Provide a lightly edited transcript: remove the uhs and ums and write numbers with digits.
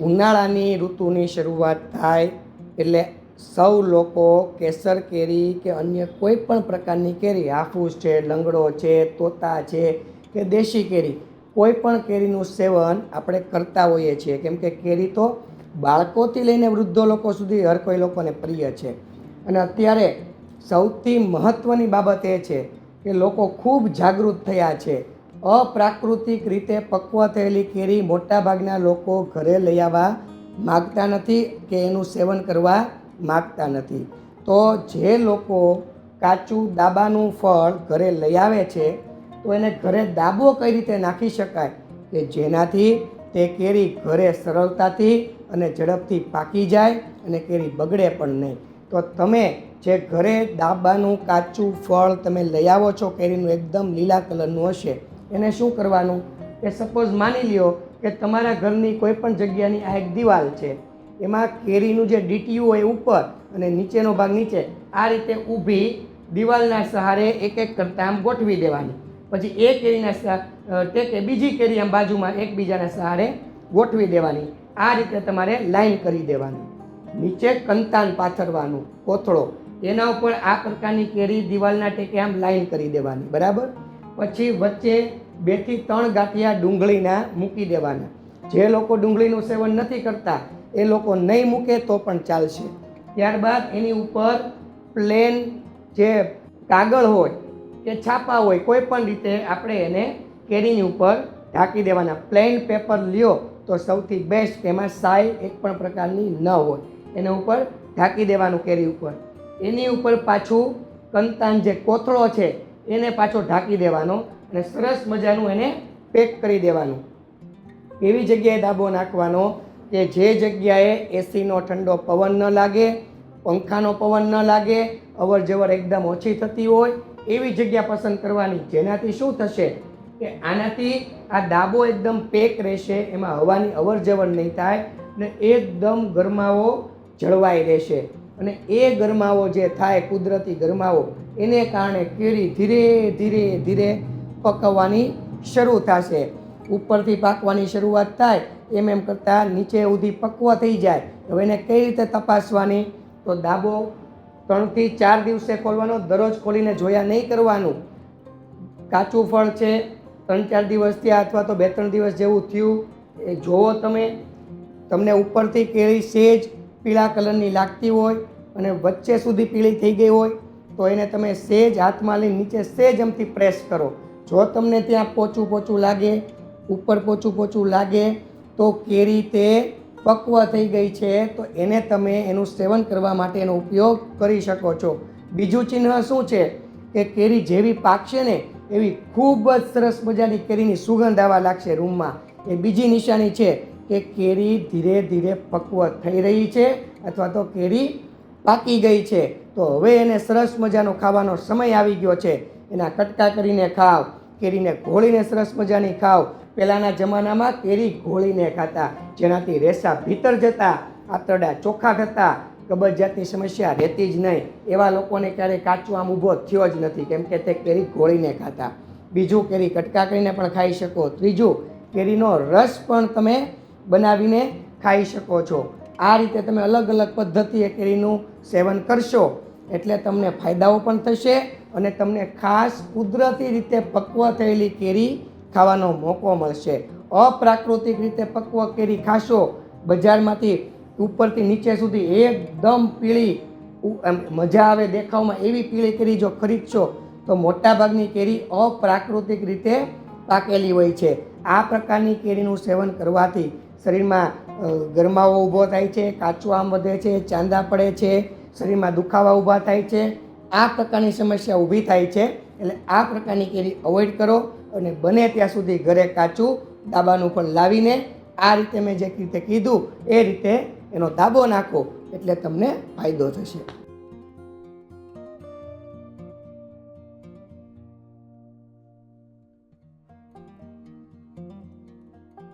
ઉનાળાની ઋતુની શરૂઆત થાય એટલે સૌ લોકો કેસર કેરી કે અન્ય કોઈ પણ પ્રકારની કેરી, હાફૂસ છે, લંગડો છે, તોતા છે કે દેશી કેરી, કોઈ પણ કેરીનું સેવન આપણે કરતા હોઈએ છીએ. કેમ કે કેરી તો બાળકોથી લઈને વૃદ્ધો લોકો સુધી હર કોઈ લોકોને પ્રિય છે. અને અત્યારે સૌથી મહત્ત્વની બાબત એ છે કે લોકો ખૂબ જાગૃત થયા છે. અપ્રાકૃતિક રીતે પક્વ થયેલી કેરી મોટાભાગના લોકો ઘરે લઈ આવવા માગતા નથી કે એનું સેવન કરવા માગતા નથી. તો જે લોકો કાચું દાબાનું ફળ ઘરે લઈ આવે છે તો એને ઘરે દાબો કઈ રીતે નાખી શકાય કે જેનાથી તે કેરી ઘરે સરળતાથી અને ઝડપથી પાકી જાય અને કેરી બગડે પણ નહીં. તો તમે જે ઘરે દાબાનું કાચું ફળ તમે લઈ આવો છો, કેરીનું એકદમ લીલા કલરનું હશે, એને શું કરવાનું કે સપોઝ માની લ્યો કે તમારા ઘરની કોઈ પણ જગ્યાની આ એક દિવાલ છે, એમાં કેરીનું જે ડીટીયું હોય ઉપર અને નીચેનો ભાગ નીચે, આ રીતે ઊભી દિવાલના સહારે એક એક કરતાં આમ ગોઠવી દેવાની. પછી એ કેરીના ટેકે બીજી કેરી આમ બાજુમાં એકબીજાના સહારે ગોઠવી દેવાની. આ રીતે તમારે લાઈન કરી દેવાની. નીચે કંતાન પાથરવાનું, કોથળો, એના ઉપર આ પ્રકારની કેરી દિવાલના ટેકે આમ લાઈન કરી દેવાની. બરાબર. પછી વચ્ચે 2 થી 3 ગાંઠિયા ડુંગળીના મૂકી દેવાના. જે લોકો ડુંગળીનું સેવન નથી કરતા એ લોકો નહીં મૂકે તો પણ ચાલશે. ત્યારબાદ એની ઉપર પ્લેન જે કાગળ હોય કે છાપા હોય, કોઈ પણ રીતે આપણે એને કેરીની ઉપર ઢાંકી દેવાના. પ્લેન પેપર લ્યો તો સૌથી બેસ્ટ, એમાં સાય એક પણ પ્રકારની ન હોય, એના ઉપર ઢાંકી દેવાનું કેરી ઉપર. એની ઉપર પાછું કંતાન જે કોથળો છે એને પાછો ઢાંકી દેવાનો અને સરસ મજાનું એને પેક કરી દેવાનું. એવી જગ્યાએ દાબો નાખવાનો કે જે જગ્યાએ એસીનો ઠંડો પવન ન લાગે, પંખાનો પવન ન લાગે, અવર જવર એકદમ ઓછી થતી હોય એવી જગ્યા પસંદ કરવાની. જેનાથી શું થશે કે આનાથી આ દાબો એકદમ પેક રહેશે, એમાં હવાની અવર જવર નહીં થાય ને એકદમ ગરમાવો જળવાઈ રહેશે. અને એ ગરમાવો જે થાય, કુદરતી ગરમાવો, એને કારણે કેરી ધીરે ધીરે ધીરે પકવવાની શરૂ થશે. ઉપરથી પાકવાની શરૂઆત થાય એમ કરતાં નીચે સુધી પક્વ થઈ જાય. હવે એને કઈ રીતે તપાસવાની? તો દાબો 3 થી 4 દિવસે ખોલવાનો, દરરોજ ખોલીને જોયા નહીં કરવાનું. કાચું ફળ છે, 3-4 દિવસ થયા અથવા તો 2-3 દિવસ જેવું થયું એ જોવો તમે. તમને ઉપરથી કેરી સેજ પીળા કલરની લાગતી હોય અને વચ્ચે સુધી પીળી થઈ ગઈ હોય તો એને તમે સેજ હાથમાં લઈને નીચે સેજ અમથી પ્રેસ કરો. જો તમને ત્યાં પોચું પોચું લાગે, ઉપર પોચું પોચું લાગે તો કેરી તે પક્વ થઈ ગઈ છે, તો એને તમે એનું સેવન કરવા માટે એનો ઉપયોગ કરી શકો છો. બીજું ચિહ્ન શું છે કે કેરી જેવી પાકશે ને એવી ખૂબ જ સરસ મજાની કેરીની સુગંધ આવવા લાગશે રૂમમાં. એ બીજી નિશાની છે કે કેરી ધીરે ધીરે પક્વ થઈ રહી છે અથવા તો કેરી પાકી ગઈ છે. તો હવે એને સરસ મજાનો ખાવાનો સમય આવી ગયો છે. એના કટકા કરીને ખાવ, કેરીને ઘોળીને સરસ મજાની ખાવ. પહેલાંના જમાનામાં કેરી ઘોળીને ખાતા, જેનાથી રેસા ભીતર જતા, આંતરડા ચોખ્ખા થતા, કબજિયાતની સમસ્યા રહેતી જ નહીં. એવા લોકોને ક્યારેય કાચું આમ ઊભો થયો જ નથી, કેમ કે તે કેરી ઘોળીને ખાતા. બીજું, કેરી કટકા કરીને પણ ખાઈ શકો. ત્રીજું, કેરીનો રસ પણ તમે બનાવીને ખાઈ શકો છો. આ રીતે તમે અલગ અલગ પદ્ધતિએ કેરીનું સેવન કરશો એટલે તમને ફાયદાઓ પણ થશે અને તમને ખાસ કુદરતી રીતે પક્વ થયેલી કેરી ખાવાનો મોકો મળશે. અપ્રાકૃતિક રીતે પક્વ કેરી ખાશો, બજારમાંથી ઉપરથી નીચે સુધી એકદમ પીળી, મજા આવે દેખાવમાં એવી પીળી કેરી જો ખરીદશો તો મોટાભાગની કેરી અપ્રાકૃતિક રીતે પાકેલી હોય છે. આ પ્રકારની કેરીનું સેવન કરવાથી શરીરમાં ગરમાવો ઊભો થાય છે, કાચું આમ વધે છે, ચાંદા પડે છે, શરીરમાં દુખાવા ઊભા થાય છે. આ પ્રકારની સમસ્યા ઊભી થાય છે. એટલે આ પ્રકારની કેરી અવોઇડ કરો અને બને ત્યાં સુધી ઘરે કાચું દાબાનું પણ લાવીને આ રીતે મેં જે રીતે કીધું એ રીતે એનો દાબો નાખો એટલે તમને ફાયદો થશે.